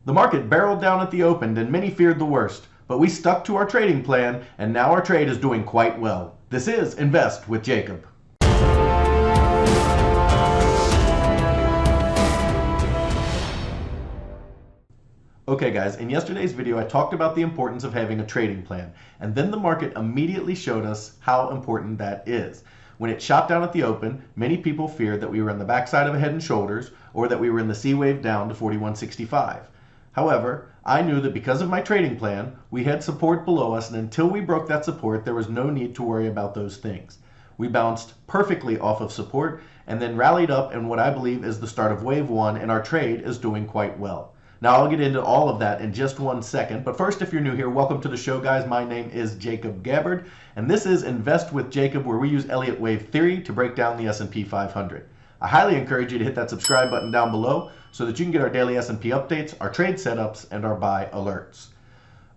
The market barreled down at the open and many feared the worst, but we stuck to our trading plan and now our trade is doing quite well. This is Invest with Jacob. Okay guys, in yesterday's video I talked about the importance of having a trading plan, and then the market immediately showed us how important that is. When it shot down at the open, many people feared that we were on the backside of a head and shoulders or that we were in the C wave down to 41.65. However, I knew that because of my trading plan, we had support below us, and until we broke that support, there was no need to worry about those things. We bounced perfectly off of support and then rallied up in what I believe is the start of wave one, and our trade is doing quite well. Now I'll get into all of that in just 1 second, but first, if you're new here, welcome to the show guys. My name is Jacob Gabbard, and this is Invest with Jacob, where we use Elliott Wave Theory to break down the SP 500. I highly encourage you to hit that subscribe button down below so that you can get our daily S&P updates, our trade setups, and our buy alerts.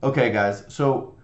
Okay guys, so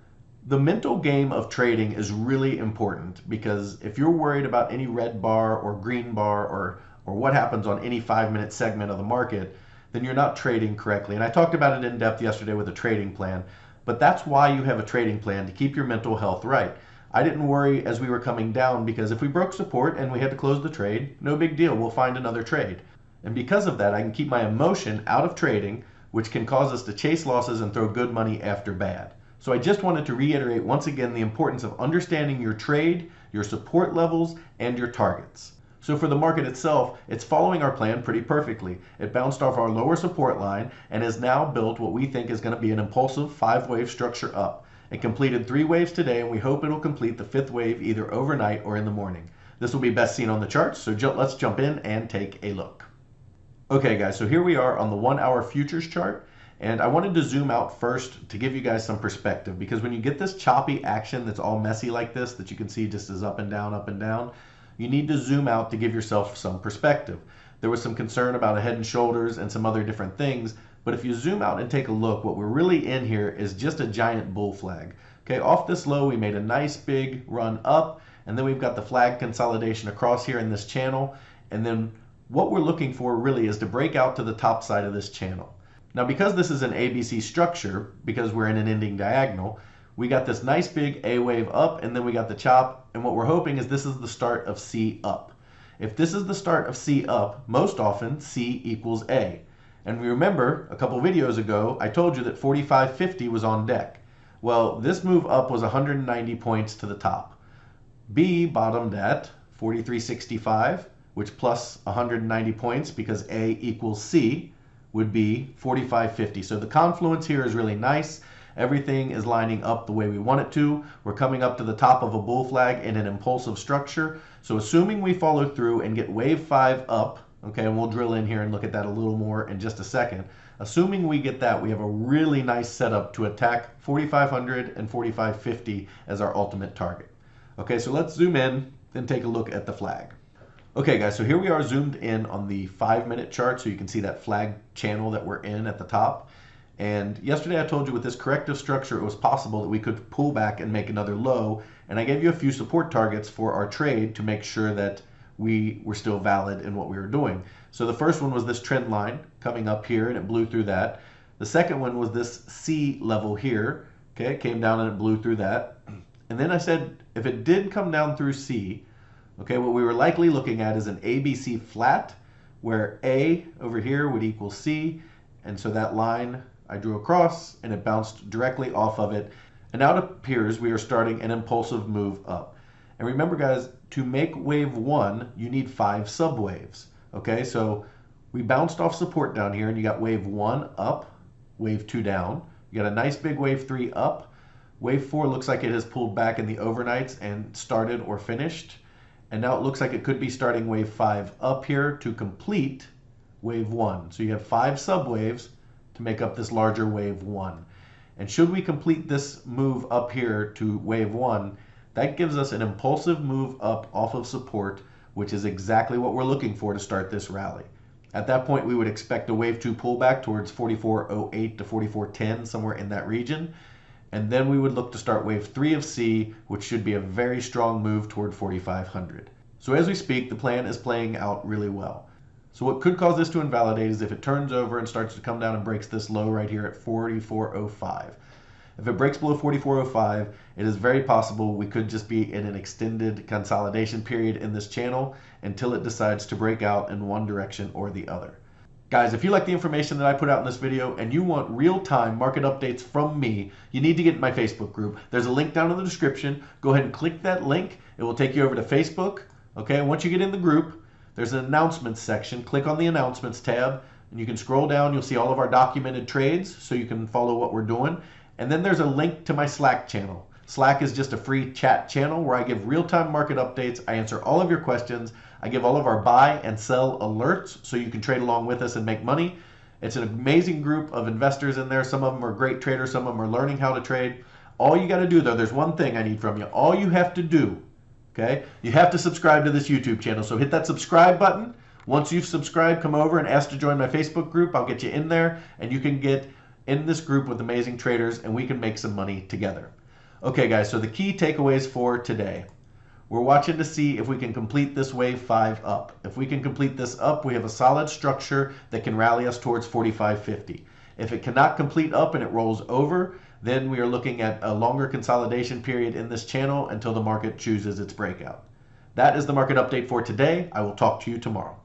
the mental game of trading is really important, because if you're worried about any red bar or green bar or what happens on any 5-minute segment of the market, then you're not trading correctly. And I talked about it in depth yesterday with a trading plan, but that's why you have a trading plan, to keep your mental health right. I didn't worry as we were coming down, because if we broke support and we had to close the trade, no big deal, we'll find another trade. And because of that, I can keep my emotion out of trading, which can cause us to chase losses and throw good money after bad. So I just wanted to reiterate once again the importance of understanding your trade, your support levels, and your targets. So for the market itself, it's following our plan pretty perfectly. It bounced off our lower support line and has now built what we think is going to be an impulsive 5-wave structure up. It completed 3 waves today, and we hope it'll complete the 5th wave either overnight or in the morning. This will be best seen on the charts, so let's jump in and take a look. Okay guys, so here we are on the 1-hour futures chart, and I wanted to zoom out first to give you guys some perspective, because when you get this choppy action that's all messy like this, that you can see just as up and down, you need to zoom out to give yourself some perspective. There was some concern about a head and shoulders and some other different things, but if you zoom out and take a look, what we're really in here is just a giant bull flag. Okay, off this low we made a nice big run up, and then we've got the flag consolidation across here in this channel, and then what we're looking for really is to break out to the top side of this channel. Now because this is an ABC structure, because we're in an ending diagonal, we got this nice big A wave up, and then we got the chop, and what we're hoping is this is the start of C up. If this is the start of C up, most often C equals A. And we remember a couple videos ago I told you that 45.50 was on deck. Well, this move up was 190 points to the top. B bottomed at 43.65, which plus 190 points, because A equals C would be 45.50. So the confluence here is really nice. Everything is lining up the way we want it to. We're coming up to the top of a bull flag in an impulsive structure. So assuming we follow through and get wave 5 up, okay, and we'll drill in here and look at that a little more in just a second. Assuming we get that, we have a really nice setup to attack 4,500 and 45.50 as our ultimate target. Okay, so let's zoom in and take a look at the flag. Okay guys, so here we are zoomed in on the 5-minute chart, so you can see that flag channel that we're in at the top. And yesterday I told you with this corrective structure it was possible that we could pull back and make another low, and I gave you a few support targets for our trade to make sure that we were still valid in what we were doing. So the first one was this trend line coming up here, and it blew through that. The second one was this C level here. Okay, it came down and it blew through that. And then I said if it did come down through C, okay, what we were likely looking at is an ABC flat, where A over here would equal C, and so that line I drew across and it bounced directly off of it, and now it appears we are starting an impulsive move up. And remember guys, to make wave 1 you need 5 subwaves. Okay, so we bounced off support down here, and you got wave 1 up, wave 2 down, you got a nice big wave 3 up. Wave 4 looks like it has pulled back in the overnights and started or finished, and now it looks like it could be starting wave 5 up here to complete wave 1. So you have 5 subwaves to make up this larger wave 1. And should we complete this move up here to wave 1, that gives us an impulsive move up off of support, which is exactly what we're looking for to start this rally. At that point, we would expect a wave 2 pullback towards 44.08 to 44.10, somewhere in that region. And then we would look to start wave 3 of C, which should be a very strong move toward 4,500. So as we speak, the plan is playing out really well. So what could cause this to invalidate is if it turns over and starts to come down and breaks this low right here at 44.05. If it breaks below 44.05, it is very possible we could just be in an extended consolidation period in this channel until it decides to break out in one direction or the other. Guys, if you like the information that I put out in this video and you want real-time market updates from me, you need to get in my Facebook group. There's a link down in the description. Go ahead and click that link. It will take you over to Facebook. Okay, and once you get in the group, there's an announcements section. Click on the announcements tab and you can scroll down. You'll see all of our documented trades so you can follow what we're doing. And then there's a link to my Slack channel. Slack is just a free chat channel where I give real-time market updates. I answer all of your questions. I give all of our buy and sell alerts so you can trade along with us and make money. It's an amazing group of investors in there. Some of them are great traders. Some of them are learning how to trade. All you got to do, though, there's one thing I need from you. All you have to do, okay, you have to subscribe to this YouTube channel. So hit that subscribe button. Once you've subscribed, come over and ask to join my Facebook group. I'll get you in there and you can get in this group with amazing traders and we can make some money together. Okay guys, so the key takeaways for today. We're watching to see if we can complete this wave 5 up. If we can complete this up, we have a solid structure that can rally us towards 45.50. If it cannot complete up and it rolls over, then we are looking at a longer consolidation period in this channel until the market chooses its breakout. That is the market update for today. I will talk to you tomorrow.